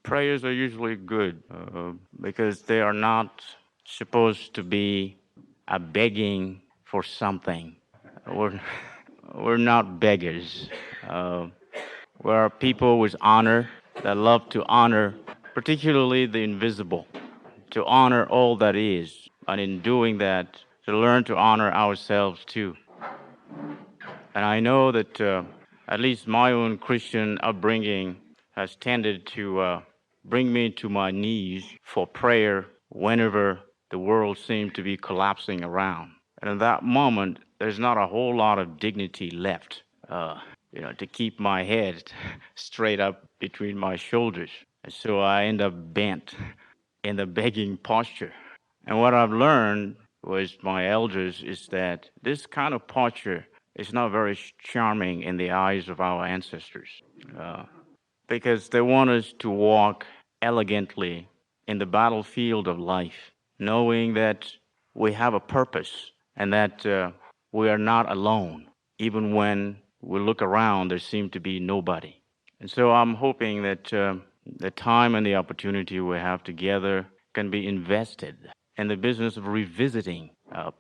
Prayers are usually good because they are not supposed to be a begging for something. We're, we're not beggars. Uh, we're people with honor that love to honor, particularly the invisible, to honor all that is, and in doing that, to learn to honor ourselves too. And I know that at least my own Christian upbringing has tended to bring me to my knees for prayer whenever the world seemed to be collapsing around. And in that moment, there's not a whole lot of dignity left, to keep my head straight up between my shoulders. And so I end up bent in the begging posture. And what I've learned with my elders is that this kind of posture is not very charming in the eyes of our ancestors uh, because they want us to walk elegantly in the battlefield of life, knowing that we have a purpose and that we are not alone. Even when we look around, there seems to be nobody. And so I'm hoping that the time and the opportunity we have together can be invested in the business of revisiting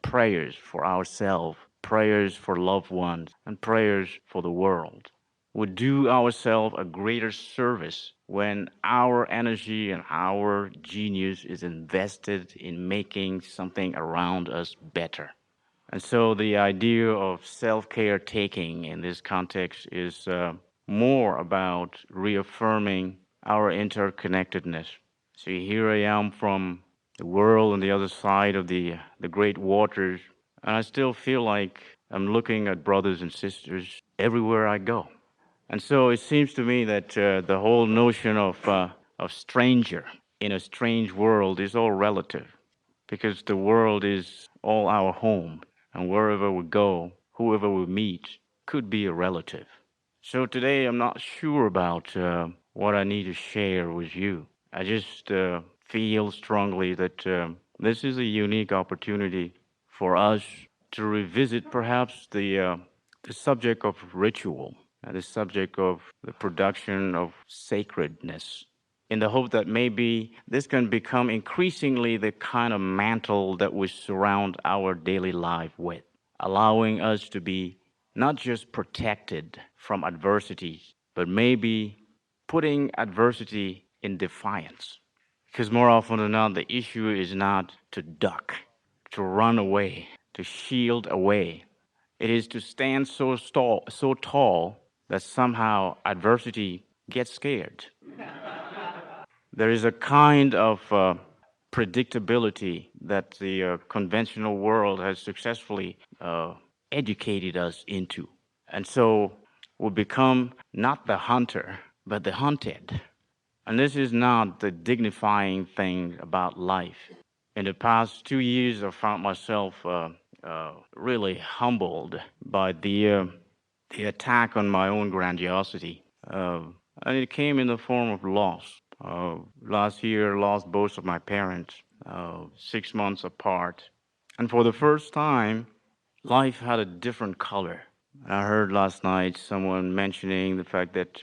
prayers for ourselves, prayers for loved ones, and prayers for the world. We do ourselves a greater service when our energy and our genius is invested in making something around us better. And so the idea of self care taking in this context is more about reaffirming our interconnectedness. So here I am from the world on the other side of the great waters, and I still feel like I'm looking at brothers and sisters everywhere I go. And so it seems to me that the whole notion of stranger in a strange world is all relative because the world is all our home, and wherever we go, whoever we meet could be a relative. So today I'm not sure about what I need to share with you. I just feel strongly that this is a unique opportunity for us to revisit perhaps the subject of ritual, the subject of the production of sacredness, in the hope that maybe this can become increasingly the kind of mantle that we surround our daily life with, allowing us to be not just protected from adversity, but maybe putting adversity in defiance. Because more often than not, the issue is not to duck, to run away, to shield away. It is to stand so tall that somehow adversity gets scared. There is a kind of predictability that the conventional world has successfully educated us into. And so we become not the hunter, but the hunted. And this is not the dignifying thing about life. In the past 2 years, I found myself really humbled by the attack on my own grandiosity. And it came in the form of loss. Last year, lost both of my parents, 6 months apart. And for the first time, life had a different color. I heard last night someone mentioning the fact that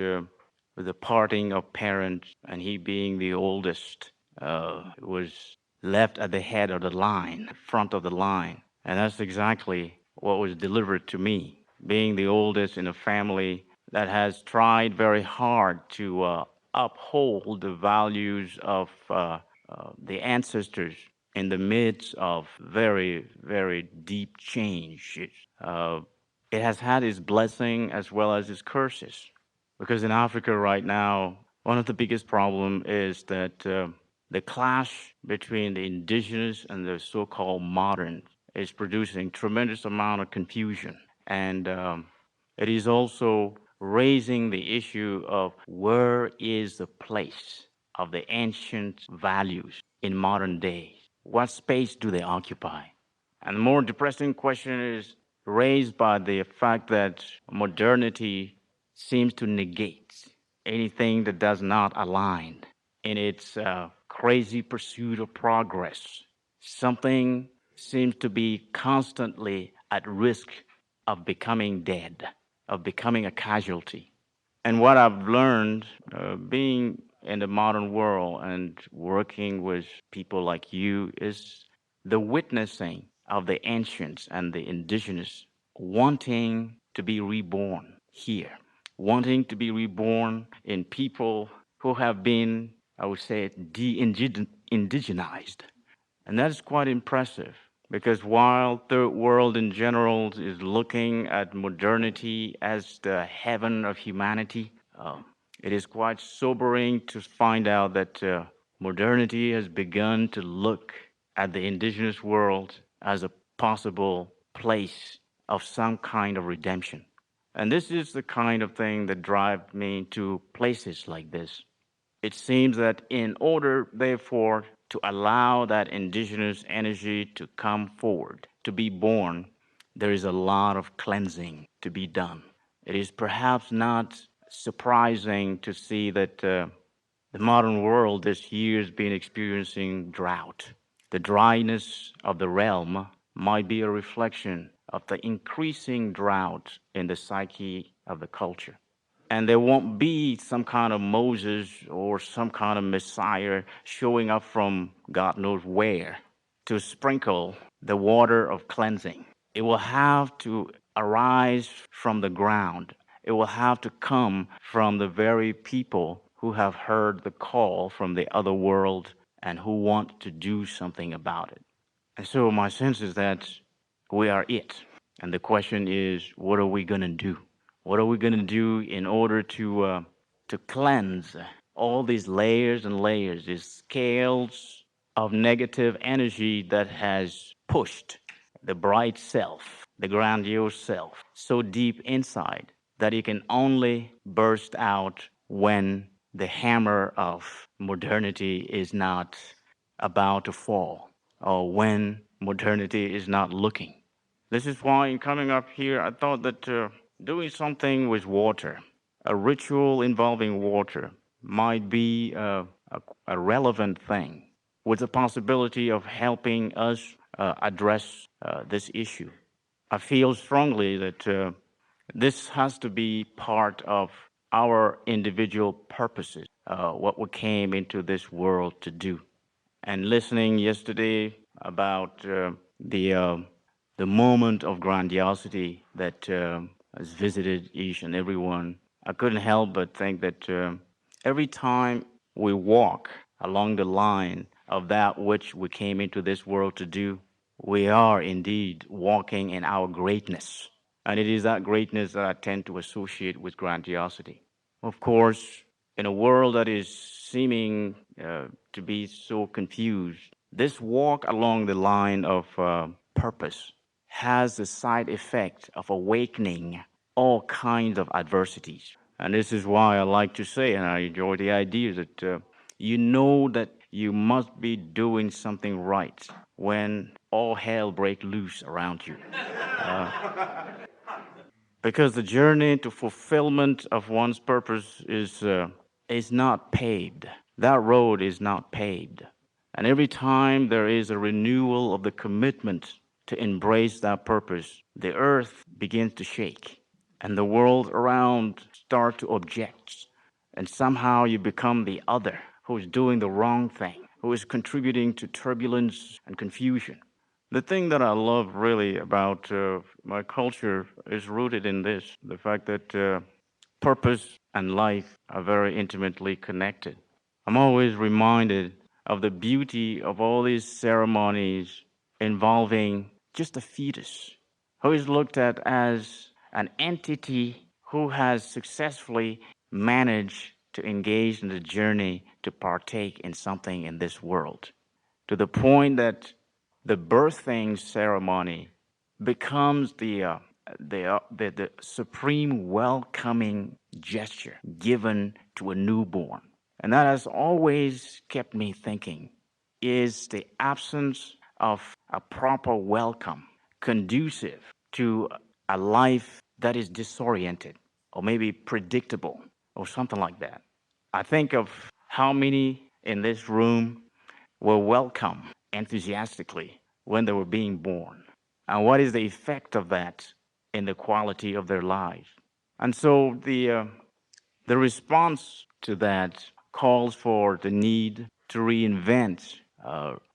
with the parting of parents and he being the oldest, was left at the head of the line, front of the line. And that's exactly what was delivered to me. Being the oldest in a family that has tried very hard to uphold the values of the ancestors in the midst of very, very deep change. It has had its blessing as well as its curses. Because in Africa right now, one of the biggest problems is that the clash between the indigenous and the so-called modern is producing tremendous amount of confusion. And it is also raising the issue of where is the place of the ancient values in modern day? What space do they occupy? And the more depressing question is raised by the fact that modernity seems to negate anything that does not align in its crazy pursuit of progress. Something seems to be constantly at risk of becoming dead, of becoming a casualty. And what I've learned being in the modern world and working with people like you is the witnessing of the ancients and the indigenous wanting to be reborn here, wanting to be reborn in people who have been, I would say, de-indigenized. And that is quite impressive because while third world in general is looking at modernity as the heaven of humanity, uh, it is quite sobering to find out that modernity has begun to look at the indigenous world as a possible place of some kind of redemption. And this is the kind of thing that drives me to places like this. It seems that in order, therefore, to allow that indigenous energy to come forward, to be born, there is a lot of cleansing to be done. It is perhaps not surprising to see that the modern world this year has been experiencing drought. The dryness of the realm might be a reflection of the increasing drought in the psyche of the culture. And there won't be some kind of Moses or some kind of Messiah showing up from God knows where to sprinkle the water of cleansing. It will have to arise from the ground. It will have to come from the very people who have heard the call from the other world and who want to do something about it. And so my sense is that we are it. And the question is, what are we going to do? What are we going to do in order to cleanse all these layers and layers, these scales of negative energy that has pushed the bright self, the grandiose self, so deep inside that it can only burst out when the hammer of modernity is not about to fall or when modernity is not looking. This is why, in coming up here, I thought that doing something with water, a ritual involving water, might be a relevant thing with the possibility of helping us address this issue. I feel strongly that this has to be part of our individual purposes, what we came into this world to do. And listening yesterday about the moment of grandiosity that has visited each and every one, I couldn't help but think that every time we walk along the line of that which we came into this world to do, we are indeed walking in our greatness. And it is that greatness that I tend to associate with grandiosity. Of course, in a world that is seeming to be so confused, this walk along the line of purpose has the side effect of awakening all kinds of adversities. And this is why I like to say, and I enjoy the idea that you know that you must be doing something right when all hell breaks loose around you. Because the journey to fulfillment of one's purpose is not paved. That road is not paved. And every time there is a renewal of the commitment to embrace that purpose, the earth begins to shake and the world around start to object. And somehow you become the other who is doing the wrong thing, who is contributing to turbulence and confusion. The thing that I love really about my culture is rooted in this the fact that purpose and life are very intimately connected. I'm always reminded of the beauty of all these ceremonies involving just a fetus who is looked at as an entity who has successfully managed to engage in the journey to partake in something in this world to the point that the birthing ceremony becomes the supreme welcoming gesture given to a newborn. And that has always kept me thinking, is the absence of a proper welcome conducive to a life that is disoriented or maybe predictable or something like that? I think of how many in this room were welcomed enthusiastically when they were being born. And what is the effect of that in the quality of their lives? And so The response to that calls for the need to reinvent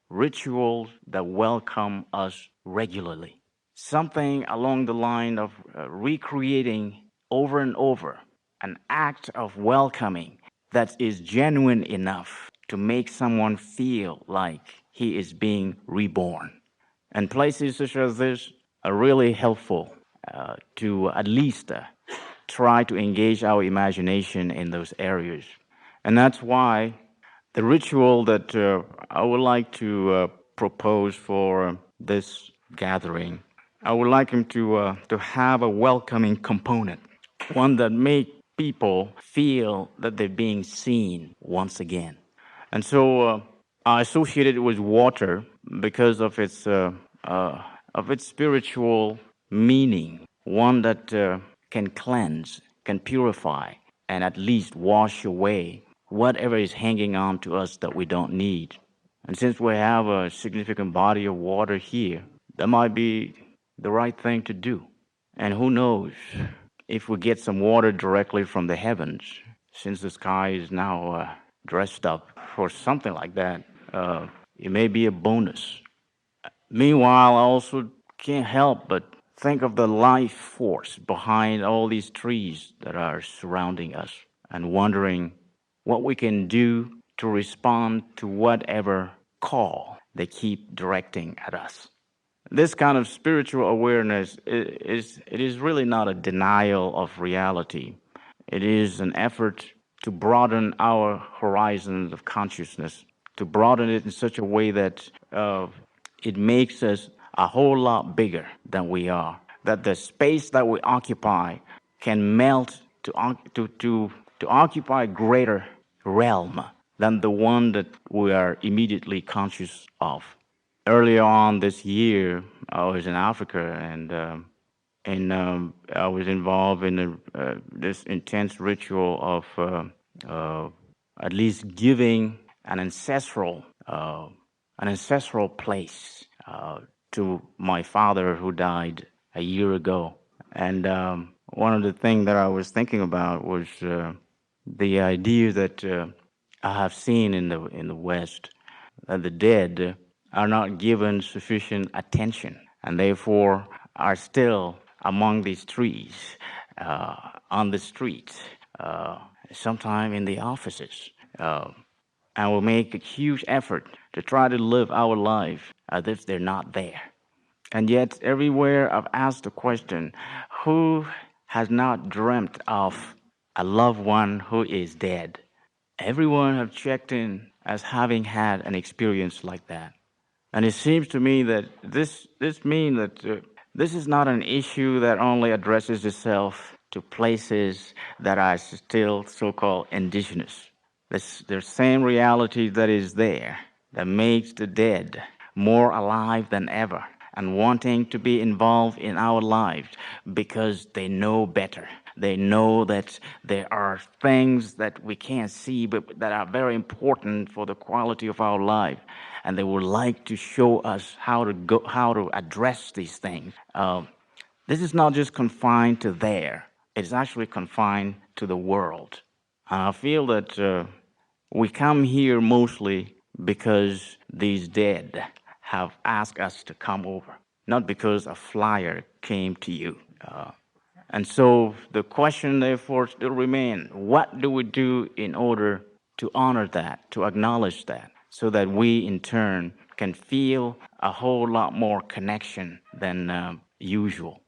rituals that welcome us regularly. Something along the line of recreating over and over an act of welcoming that is genuine enough to make someone feel like he is being reborn. And places such as this are really helpful to at least try to engage our imagination in those areas. And that's why the ritual that I would like to propose for this gathering, I would like him to have a welcoming component, one that make people feel that they're being seen once again. And so I associate it with water because of its spiritual meaning, one that can cleanse, can purify, and at least wash away whatever is hanging on to us that we don't need. And since we have a significant body of water here, that might be the right thing to do. And who knows if we get some water directly from the heavens, since the sky is now dressed up for something like that, it may be a bonus. Meanwhile, I also can't help but think of the life force behind all these trees that are surrounding us and wondering what we can do to respond to whatever call they keep directing at us. This kind of spiritual awareness is really not a denial of reality. It is an effort to broaden our horizons of consciousness, to broaden it in such a way that it makes us a whole lot bigger than we are. That the space that we occupy can melt to occupy a greater realm than the one that we are immediately conscious of. Earlier on this year, I was in Africa and I was involved in this intense ritual of at least giving an ancestral place to my father who died a year ago. And one of the things that I was thinking about was the idea that I have seen in the West that the dead are not given sufficient attention and therefore are still among these trees, on the streets, sometime in the offices. And will make a huge effort to try to live our life as if they're not there. And yet, everywhere I've asked the question, who has not dreamt of a loved one who is dead? Everyone have checked in as having had an experience like that. And it seems to me that this means that this is not an issue that only addresses itself to places that are still so-called indigenous. The same reality that is there that makes the dead more alive than ever and wanting to be involved in our lives because they know better. They know that there are things that we can't see but that are very important for the quality of our life. And they would like to show us how to address these things. This is not just confined to there. It's actually confined to the world. And I feel that we come here mostly because these dead have asked us to come over, not because a flyer came to you. And so the question, therefore, still remains, what do we do in order to honor that, to acknowledge that, so that we, in turn, can feel a whole lot more connection than usual?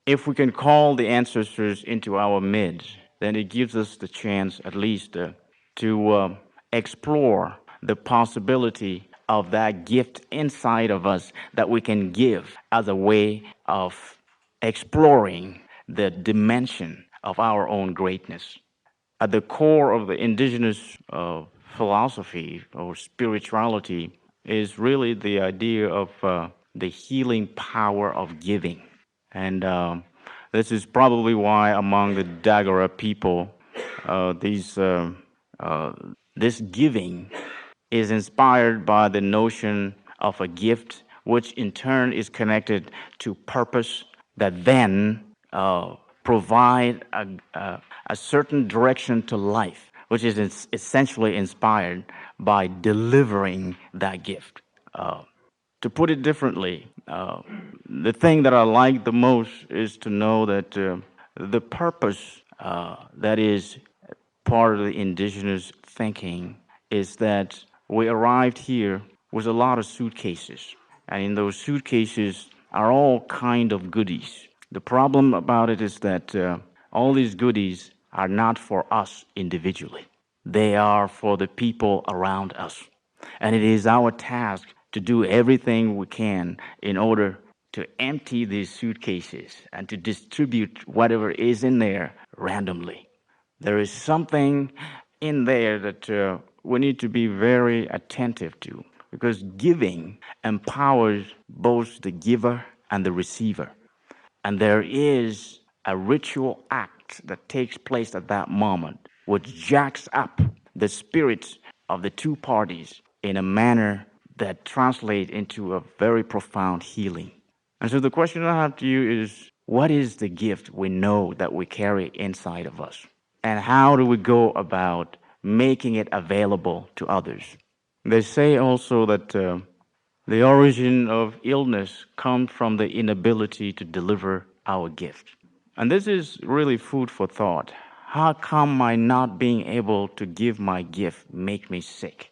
If we can call the ancestors into our midst, then it gives us the chance, at least, to explore the possibility of that gift inside of us that we can give as a way of exploring the dimension of our own greatness. At the core of the indigenous philosophy or spirituality is really the idea of the healing power of giving. And this is probably why among the Dagara people, this giving is inspired by the notion of a gift, which in turn is connected to purpose that then provide a certain direction to life, which is essentially inspired by delivering that gift. To put it differently, the thing that I like the most is to know that the purpose that is part of the indigenous thinking is that we arrived here with a lot of suitcases, and in those suitcases are all kind of goodies. The problem about it is that all these goodies are not for us individually. They are for the people around us. And it is our task to do everything we can in order to empty these suitcases and to distribute whatever is in there randomly. There is something in there that we need to be very attentive to, because giving empowers both the giver and the receiver. And there is a ritual act that takes place at that moment, which jacks up the spirits of the two parties in a manner that translates into a very profound healing. And so the question I have to you is, what is the gift we know that we carry inside of us? And how do we go about making it available to others? They say also that the origin of illness comes from the inability to deliver our gift. And this is really food for thought. How come my not being able to give my gift make me sick?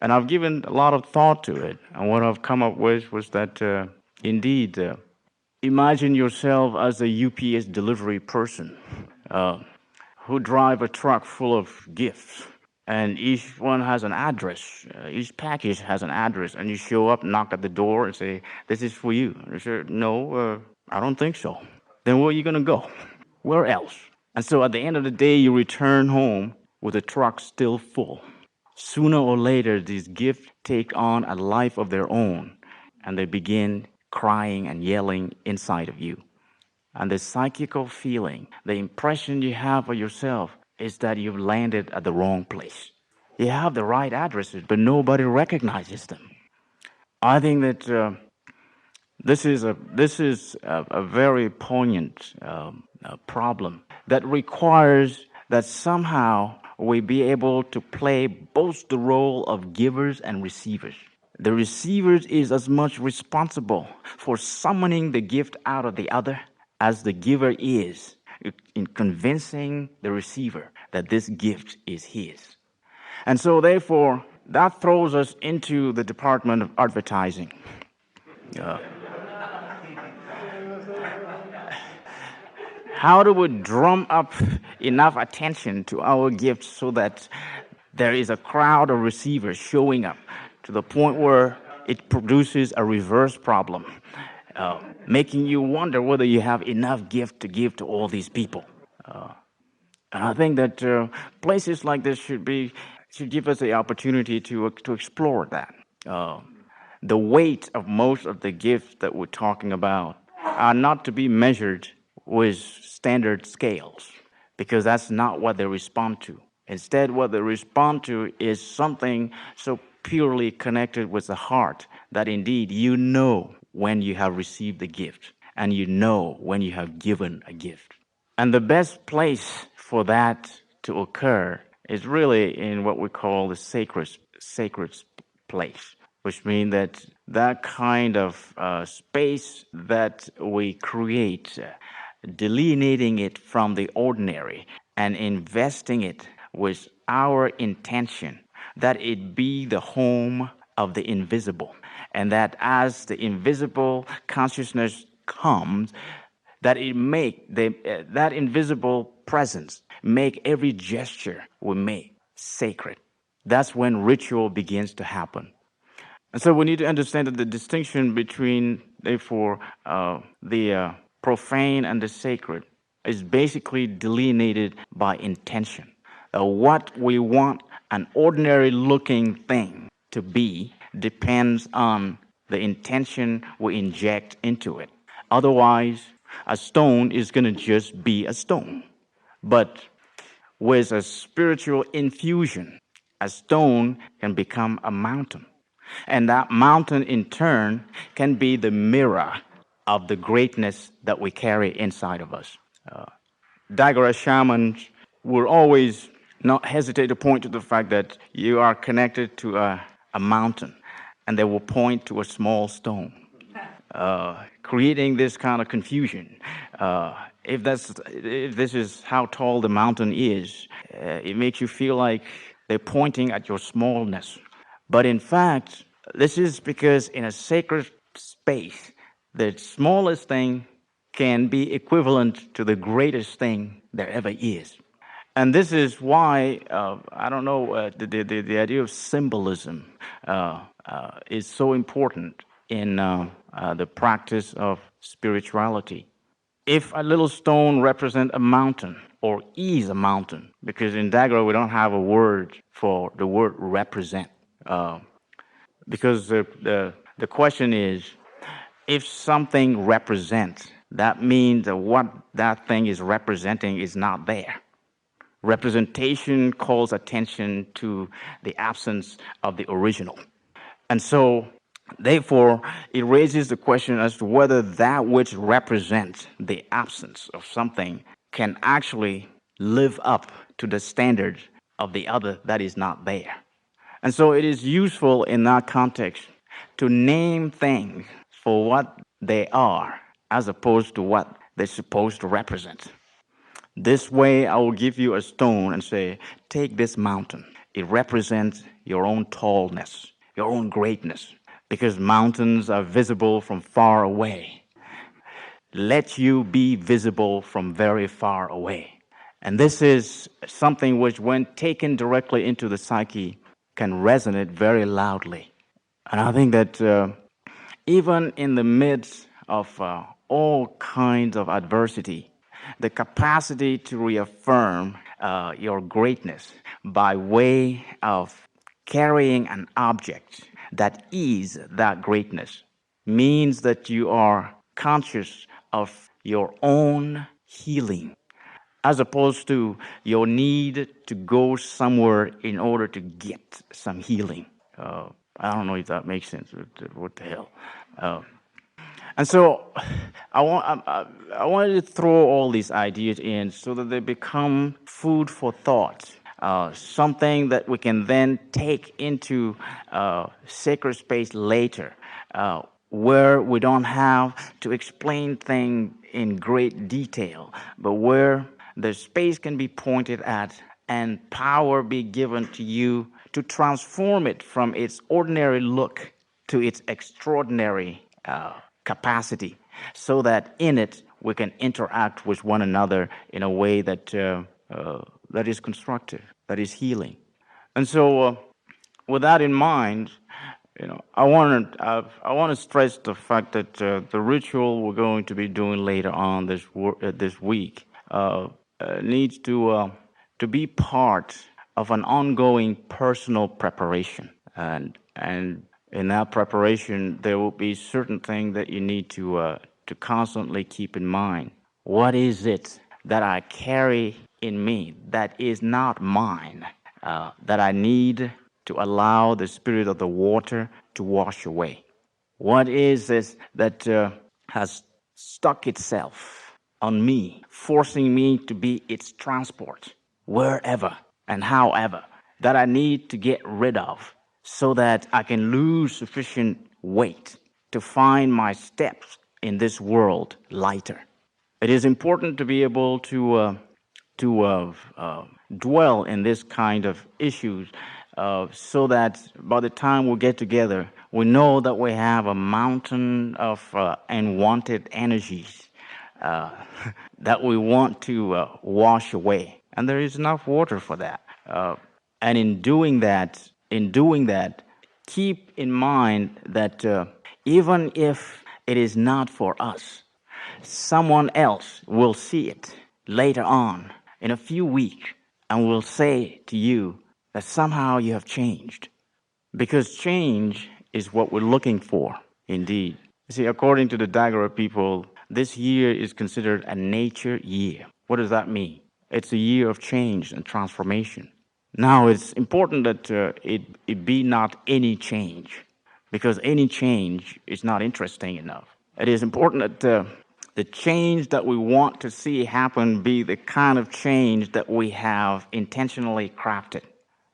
And I've given a lot of thought to it. And what I've come up with was that indeed, imagine yourself as a UPS delivery person who drive a truck full of gifts. And each one has an address. Each package has an address. And you show up, knock at the door, and say, "This is for you." And they say, "No, I don't think so." Then where are you going to go? Where else? And so at the end of the day, you return home with the truck still full. Sooner or later, these gifts take on a life of their own, and they begin crying and yelling inside of you. And the psychical feeling, the impression you have of yourself is that you've landed at the wrong place. You have the right addresses, but nobody recognizes them. I think that this is a very poignant problem that requires that somehow we be able to play both the role of givers and receivers. The receiver is as much responsible for summoning the gift out of the other as the giver is in convincing the receiver that this gift is his. And so, therefore, that throws us into the department of advertising. How do we drum up enough attention to our gifts so that there is a crowd of receivers showing up to the point where it produces a reverse problem, making you wonder whether you have enough gift to give to all these people? And I think that places like this should give us the opportunity to explore that. The weight of most of the gifts that we're talking about are not to be measured with standard scales, because that's not what they respond to. Instead, what they respond to is something so purely connected with the heart that indeed you know when you have received the gift, and you know when you have given a gift. And the best place for that to occur is really in what we call the sacred place, which means that that kind of space that we create, delineating it from the ordinary and investing it with our intention that it be the home of the invisible, and that as the invisible consciousness comes, that it make that invisible presence make every gesture we make sacred. That's when ritual begins to happen. And so we need to understand that the distinction between, therefore, the profane and the sacred is basically delineated by intention. What we want an ordinary looking thing to be depends on the intention we inject into it. Otherwise, a stone is going to just be a stone. But with a spiritual infusion, a stone can become a mountain. And that mountain, in turn, can be the mirror of the greatness that we carry inside of us. Dagara shamans will always not hesitate to point to the fact that you are connected to a mountain, and they will point to a small stone, creating this kind of confusion. If this is how tall the mountain is, it makes you feel like they're pointing at your smallness. But in fact, this is because in a sacred space, the smallest thing can be equivalent to the greatest thing there ever is. And this is why, I don't know, the idea of symbolism is so important in the practice of spirituality. If a little stone represents a mountain or is a mountain, because in Dagro we don't have a word for the word represent, uh, because the question is, if something represents, that means that what that thing is representing is not there. Representation calls attention to the absence of the original. And so, therefore, it raises the question as to whether that which represents the absence of something can actually live up to the standard of the other that is not there. And so, it is useful in that context to name things for what they are as opposed to what they're supposed to represent. This way, I will give you a stone and say, take this mountain. It represents your own tallness, your own greatness, because mountains are visible from far away. Let you be visible from very far away. And this is something which, when taken directly into the psyche, can resonate very loudly. And I think that even in the midst of all kinds of adversity, the capacity to reaffirm your greatness by way of carrying an object that is that greatness means that you are conscious of your own healing as opposed to your need to go somewhere in order to get some healing. I don't know if that makes sense. What the hell? Uh, and so I wanted to throw all these ideas in so that they become food for thought, something that we can then take into sacred space later, where we don't have to explain things in great detail, but where the space can be pointed at and power be given to you to transform it from its ordinary look to its extraordinary capacity, so that in it we can interact with one another in a way that that is constructive, that is healing. And so, with that in mind, I want to stress the fact that the ritual we're going to be doing later on this week needs to be part of an ongoing personal preparation, and in that preparation there will be certain things that you need to constantly keep in mind. What is it that I carry in me that is not mine, that I need to allow the spirit of the water to wash away? What is this that has stuck itself on me, forcing me to be its transport, wherever and however, that I need to get rid of so that I can lose sufficient weight to find my steps in this world lighter? It is important to be able to dwell in this kind of issues, so that by the time we get together, we know that we have a mountain of unwanted energies uh, that we want to wash away, and there is enough water for that. And in doing that, keep in mind that even if it is not for us, someone else will see it later on in a few weeks and will say to you that somehow you have changed. Because change is what we're looking for, indeed. You see, according to the Dagara people, this year is considered a nature year. What does that mean? It's a year of change and transformation. Now, it's important that it be not any change, because any change is not interesting enough. It is important that the change that we want to see happen be the kind of change that we have intentionally crafted.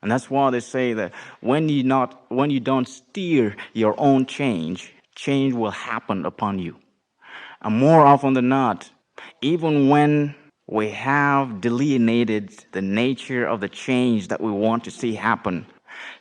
And that's why they say that when you don't steer your own change, change will happen upon you. And more often than not, even when we have delineated the nature of the change that we want to see happen,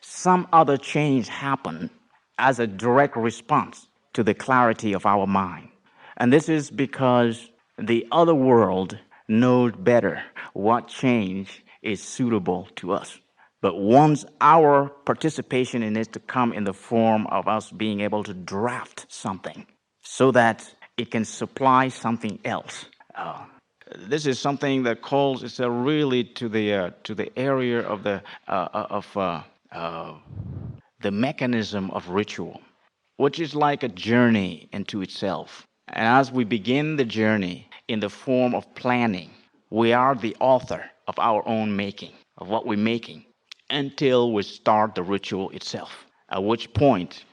some other change happen as a direct response to the clarity of our mind. And this is because the other world knows better what change is suitable to us. But wants our participation in it to come in the form of us being able to draft something so that it can supply something else. This is something that calls it's really to the area of the mechanism of ritual, which is like a journey into itself. And as we begin the journey in the form of planning, we are the author of our own making, of what we're making, until we start the ritual itself. At which point,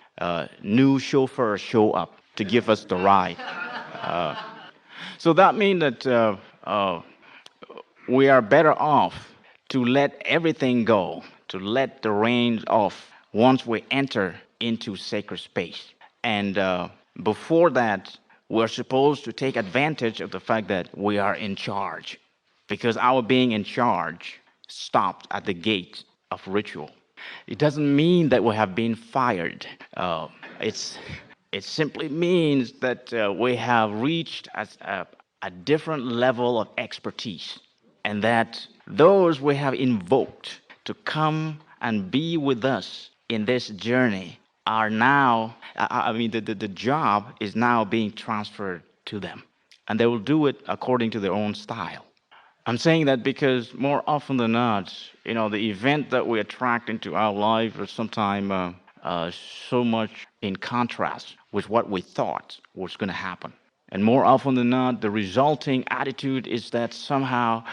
new chauffeurs show up to give us the ride. So that means that we are better off to let everything go, to let the reins off once we enter into sacred space. And before that, we're supposed to take advantage of the fact that we are in charge, because our being in charge stopped at the gate of ritual. It doesn't mean that we have been fired. It's it simply means that we have reached a different level of expertise, and that those we have invoked to come and be with us in this journey are now, I mean, the job is now being transferred to them. And they will do it according to their own style. I'm saying that because more often than not, the event that we attract into our life is sometimes so much in contrast with what we thought was going to happen. And more often than not, the resulting attitude is that somehow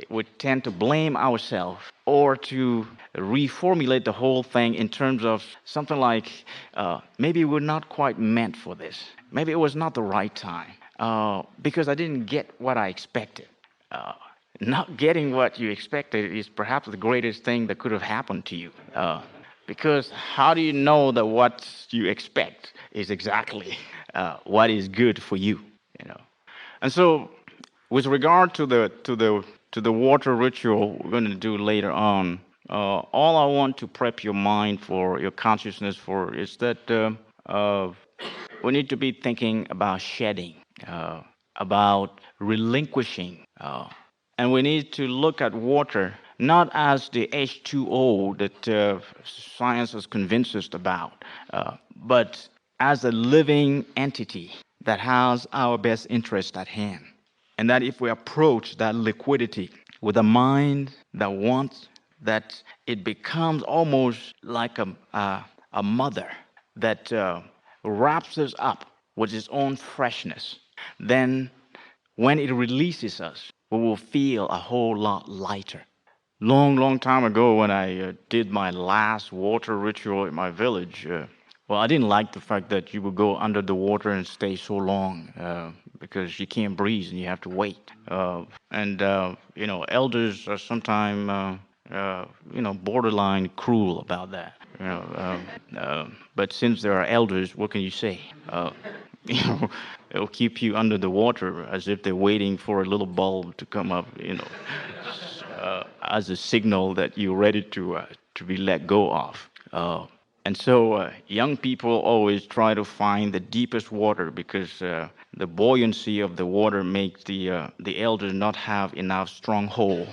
we tend to blame ourselves or to reformulate the whole thing in terms of something like maybe we're not quite meant for this. Maybe it was not the right time because I didn't get what I expected. Uh, Not getting what you expected is perhaps the greatest thing that could have happened to you. Because how do you know that what you expect is exactly what is good for you? You know. And so, with regard to the water ritual we're going to do later on, all I want to prep your mind for, your consciousness for, is that we need to be thinking about shedding, about relinquishing, and we need to look at water not as the H2O that science has convinced us about, but as a living entity that has our best interest at hand. And that if we approach that liquidity with a mind that wants, that it becomes almost like a mother that wraps us up with its own freshness, then when it releases us, we will feel a whole lot lighter. Long, long time ago, when I did my last water ritual in my village, well, I didn't like the fact that you would go under the water and stay so long because you can't breathe and you have to wait. Elders are sometimes, borderline cruel about that. But since there are elders, what can you say? you know, it'll keep you under the water as if they're waiting for a little bulb to come up, as a signal that you're ready to be let go of. And so young people always try to find the deepest water because the buoyancy of the water makes the elders not have enough stronghold.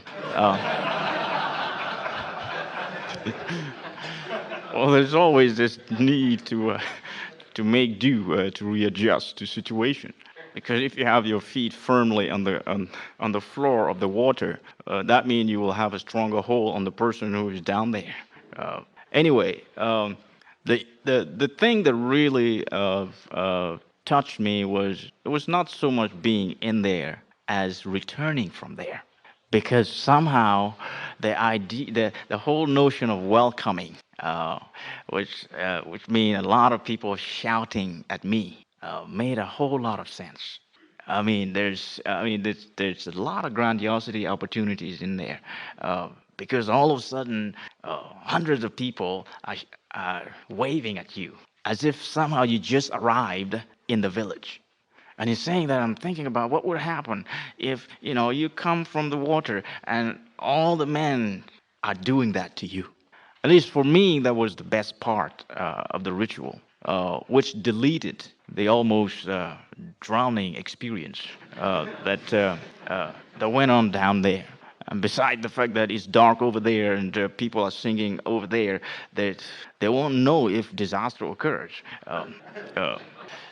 Well, there's always this need to make do, to readjust to situation. Because if you have your feet firmly on the floor of the water, that means you will have a stronger hold on the person who is down there. Anyway, the thing that really touched me was it was not so much being in there as returning from there, because somehow the whole notion of welcoming, which mean a lot of people shouting at me, made a whole lot of sense. there's a lot of grandiosity opportunities in there, because all of a sudden, hundreds of people are waving at you as if somehow you just arrived in the village. And he's saying that I'm thinking about what would happen if, you come from the water and all the men are doing that to you. At least for me, that was the best part of the ritual, which deleted the almost drowning experience that went on down there. And beside the fact that it's dark over there and people are singing over there, that they won't know if disaster occurs. Uh,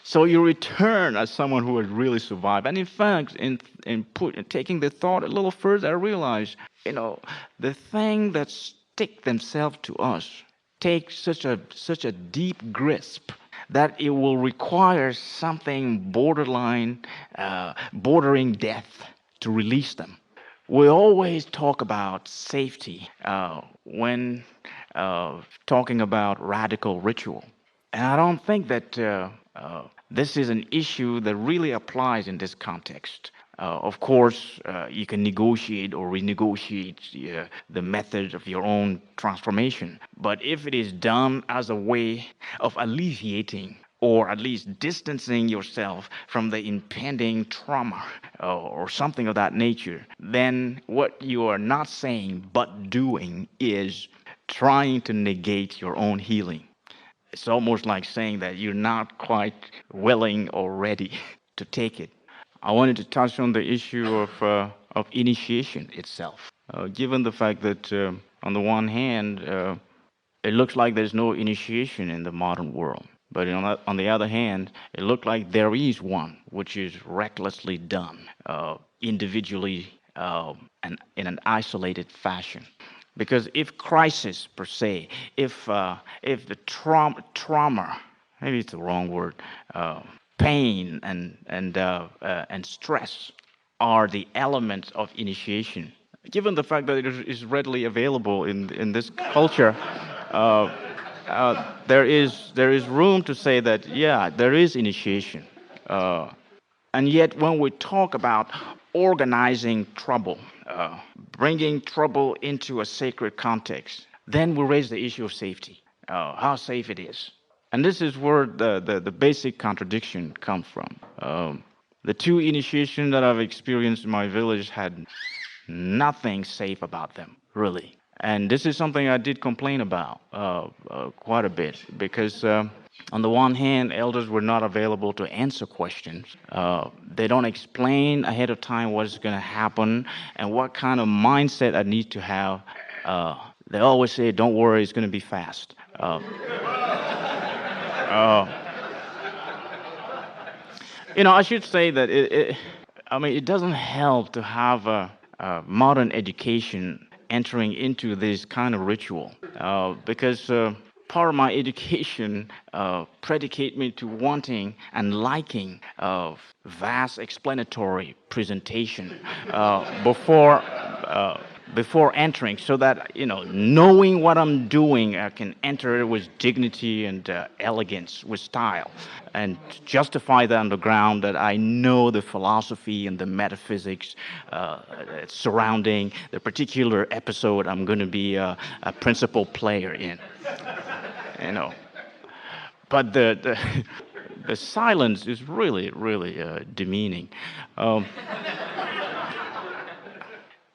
so you return as someone who has really survived. And in fact, in taking the thought a little further, I realized, the thing that stick themselves to us take such a deep grasp that it will require something bordering death to release them. We always talk about safety when talking about radical ritual. And I don't think that this is an issue that really applies in this context. Of course, you can negotiate or renegotiate the method of your own transformation. But if it is done as a way of alleviating or at least distancing yourself from the impending trauma or something of that nature, then what you are not saying but doing is trying to negate your own healing. It's almost like saying that you're not quite willing or ready to take it. I wanted to touch on the issue of initiation itself. Given the fact that, on the one hand, it looks like there's no initiation in the modern world. But on the other hand, it looked like there is one, which is recklessly done, individually, and in an isolated fashion. Because if crisis per se, if the trauma, maybe it's the wrong word, pain and stress are the elements of initiation. Given the fact that it is readily available in this culture, uh, there is room to say that, yeah, there is initiation. Uh, and yet, when we talk about organizing trouble, bringing trouble into a sacred context, then we raise the issue of safety, how safe it is. And this is where the basic contradiction comes from. The two initiations that I've experienced in my village had nothing safe about them, really. And this is something I did complain about quite a bit because, on the one hand, elders were not available to answer questions. They don't explain ahead of time what's going to happen and what kind of mindset I need to have. They always say, "Don't worry, it's going to be fast." Uh, I should say that it doesn't help to have a modern education entering into this kind of ritual, because part of my education predicate me to wanting and liking vast explanatory presentation before entering, so that knowing what I'm doing, I can enter with dignity and elegance, with style, and justify that on the ground that I know the philosophy and the metaphysics surrounding the particular episode I'm going to be a principal player in. You know, but the silence is really, really demeaning. Um,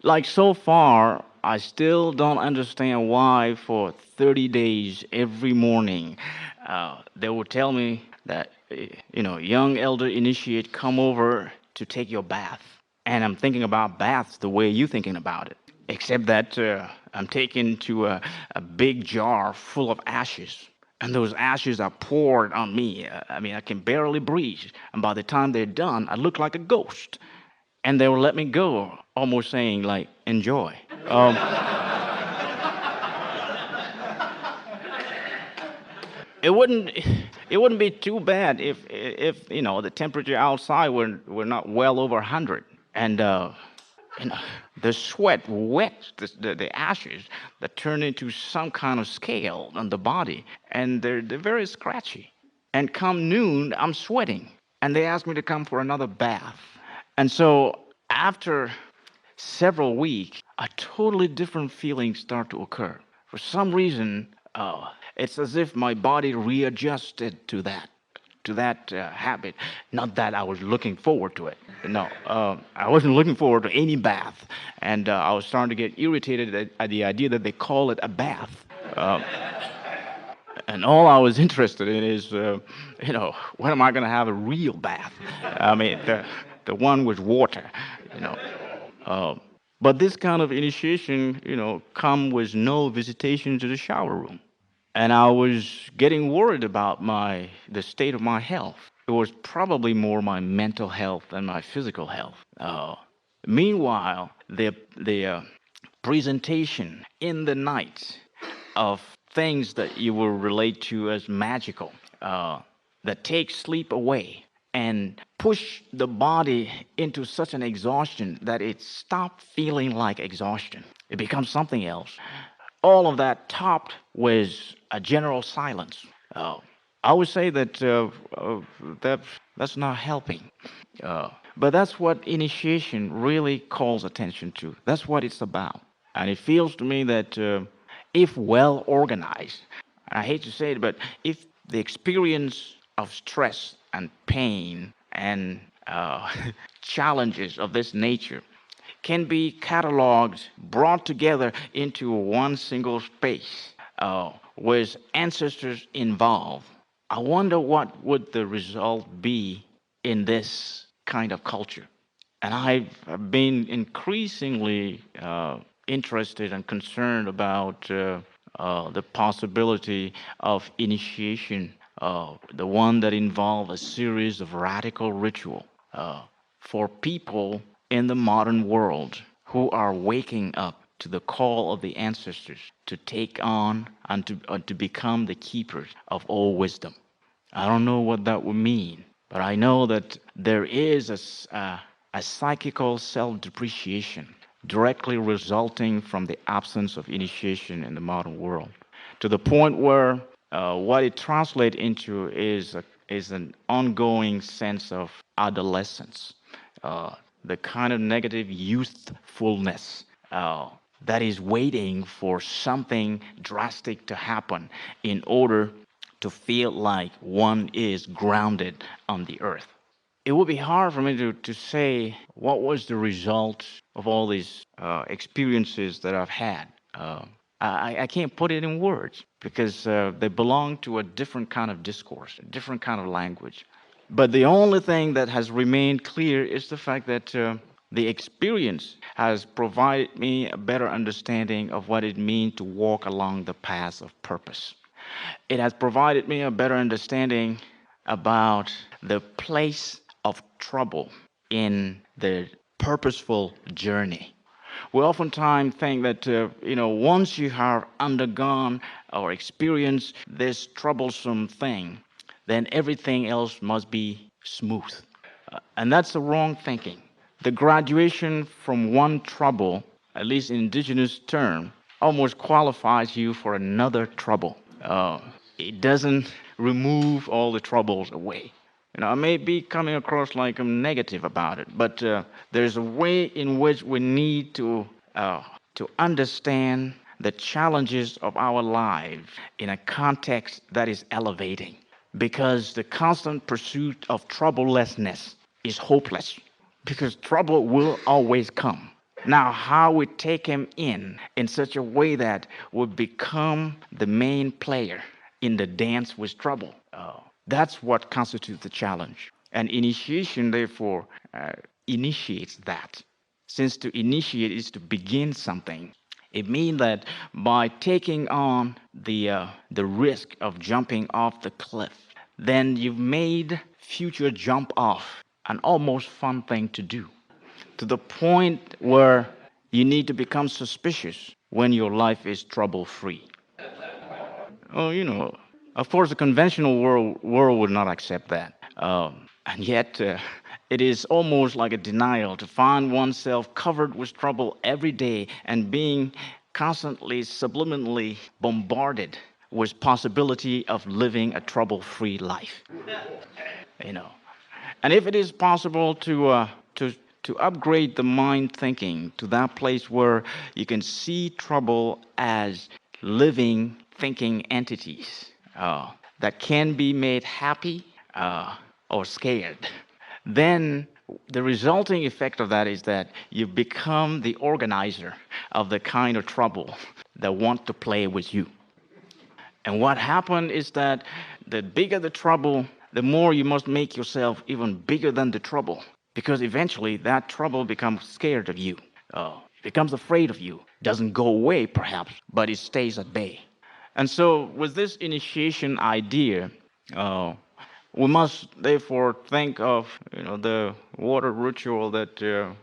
Like so far, I still don't understand why for 30 days every morning they would tell me that, young elder initiate, come over to take your bath. And I'm thinking about baths the way you're thinking about it, except that I'm taken to a big jar full of ashes. And those ashes are poured on me. I can barely breathe. And by the time they're done, I look like a ghost, and they will let me go, almost saying like, enjoy. Um, it wouldn't it wouldn't be too bad if the temperature outside were not well over 100, and you know the sweat wets the ashes that turn into some kind of scale on the body, and they're very scratchy. And come noon, I'm sweating. and they asked me to come for another bath. And so after several weeks, a totally different feeling start to occur. For some reason, it's as if my body readjusted to that habit. Not that I was looking forward to it. No, I wasn't looking forward to any bath, and I was starting to get irritated at the idea that they call it a bath. Uh, and all I was interested in is, when am I going to have a real bath? I mean, the one with water, you know. Uh, but this kind of initiation, come with no visitation to the shower room. And I was getting worried about the state of my health. It was probably more my mental health than my physical health. Meanwhile, the presentation in the night of things that you will relate to as magical, that take sleep away and push the body into such an exhaustion that it stopped feeling like exhaustion. It becomes something else. All of that topped with a general silence. Uh, I would say that that's not helping. But that's what initiation really calls attention to. That's what it's about. And it feels to me that if well organized, I hate to say it, but if the experience of stress and pain and challenges of this nature can be cataloged, brought together into one single space with ancestors involved, I wonder what would the result be in this kind of culture. And I've been increasingly interested and concerned about the possibility of initiation, the one that involves a series of radical ritual for people in the modern world who are waking up to the call of the ancestors to take on and to become the keepers of all wisdom. I don't know what that would mean, but I know that there is a psychical self depreciation directly resulting from the absence of initiation in the modern world, to the point where what it translates into is an ongoing sense of adolescence, uh, the kind of negative youthfulness that is waiting for something drastic to happen in order to feel like one is grounded on the earth. It would be hard for me to say what was the result of all these experiences that I've had. I can't put it in words because they belong to a different kind of discourse, a different kind of language. But the only thing that has remained clear is the fact that the experience has provided me a better understanding of what it means to walk along the path of purpose. It has provided me a better understanding about the place of trouble in the purposeful journey. We oftentimes think that, once you have undergone or experienced this troublesome thing, then everything else must be smooth. And that's the wrong thinking. The graduation from one trouble, at least in indigenous term, almost qualifies you for another trouble. It doesn't remove all the troubles away. I may be coming across like I'm negative about it, but there's a way in which we need to understand the challenges of our lives in a context that is elevating, because the constant pursuit of troublelessness is hopeless, because trouble will always come. Now, how we take him in such a way that we become the main player in the dance with trouble. That's what constitutes the challenge. And initiation, therefore, initiates that. Since to initiate is to begin something, it means that by taking on the risk of jumping off the cliff, then you've made future jump off an almost fun thing to do, to the point where you need to become suspicious when your life is trouble free. Oh, of course, the conventional world would not accept that. And yet, it is almost like a denial to find oneself covered with trouble every day and being constantly, subliminally bombarded with possibility of living a trouble-free life. You know, And if it is possible to upgrade the mind thinking to that place where you can see trouble as living thinking entities that can be made happy or scared, then the resulting effect of that is that you become the organizer of the kind of trouble that want to play with you. And what happened is that the bigger the trouble, the more you must make yourself even bigger than the trouble. Because eventually that trouble becomes scared of you, becomes afraid of you. Doesn't go away, perhaps, but it stays at bay. And so, with this initiation idea, uh, we must therefore think of the water ritual that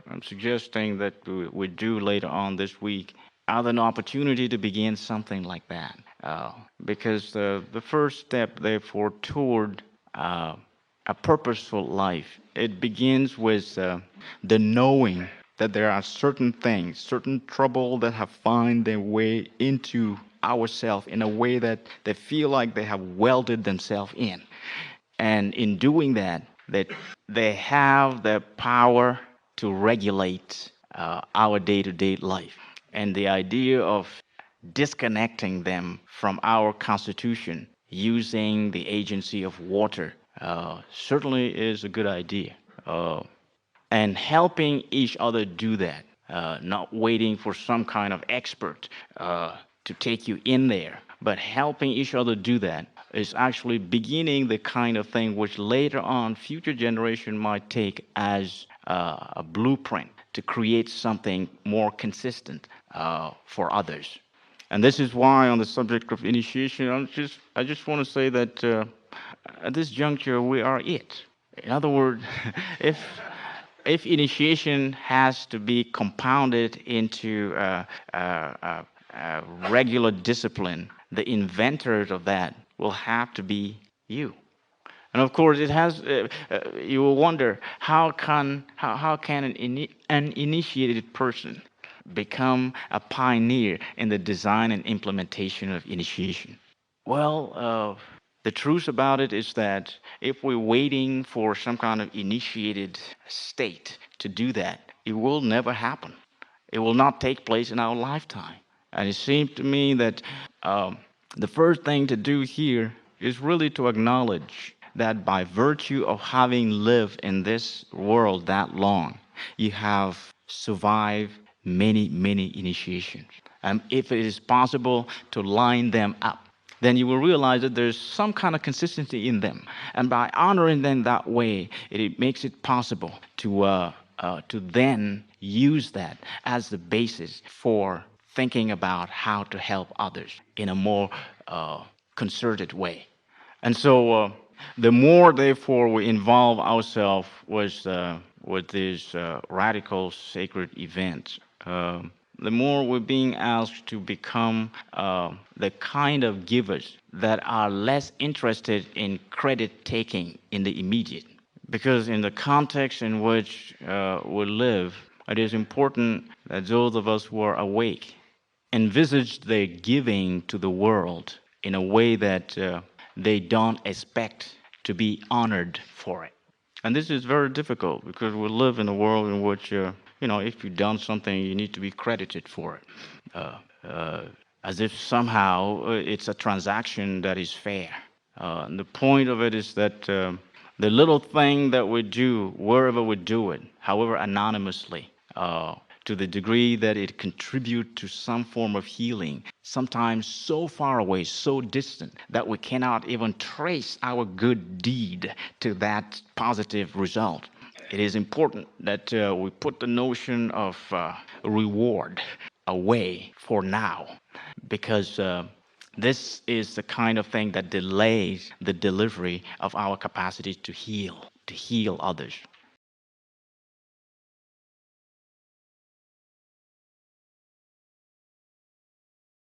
I'm suggesting that we do later on this week as an opportunity to begin something like that. Because the first step, therefore, toward a purposeful life, it begins with the knowing that there are certain things, certain trouble that have found their way into ourselves in a way that they feel like they have welded themselves in. And in doing that, they have the power to regulate our day-to-day life. And the idea of disconnecting them from our constitution using the agency of water certainly is a good idea. Uh, and helping each other do that, not waiting for some kind of expert to take you in there, but helping each other do that is actually beginning the kind of thing which later on future generation might take as a blueprint to create something more consistent for others. And this is why, on the subject of initiation, I just want to say that at this juncture we are it. In other words, if initiation has to be compounded into regular discipline, the inventors of that will have to be you. And of course, it has. You will wonder how can an initiated person become a pioneer in the design and implementation of initiation? Well, the truth about it is that if we're waiting for some kind of initiated state to do that, it will never happen. It will not take place in our lifetime. And it seems to me that the first thing to do here is really to acknowledge that by virtue of having lived in this world that long, you have survived many, many initiations. And if it is possible to line them up, then you will realize that there's some kind of consistency in them. And by honoring them that way, it makes it possible to then use that as the basis for thinking about how to help others in a more concerted way. And so, the more, therefore, we involve ourselves with these radical sacred events, the more we're being asked to become the kind of givers that are less interested in credit taking in the immediate. Because in the context in which we live, it is important that those of us who are awake envisage their giving to the world in a way that they don't expect to be honored for it. And this is very difficult because we live in a world in which, if you've done something, you need to be credited for it. Uh, uh, as if somehow it's a transaction that is fair. And the point of it is that the little thing that we do, wherever we do it, however anonymously, to the degree that it contributes to some form of healing, sometimes so far away, so distant, that we cannot even trace our good deed to that positive result. It is important that we put the notion of reward away for now, because this is the kind of thing that delays the delivery of our capacity to heal others.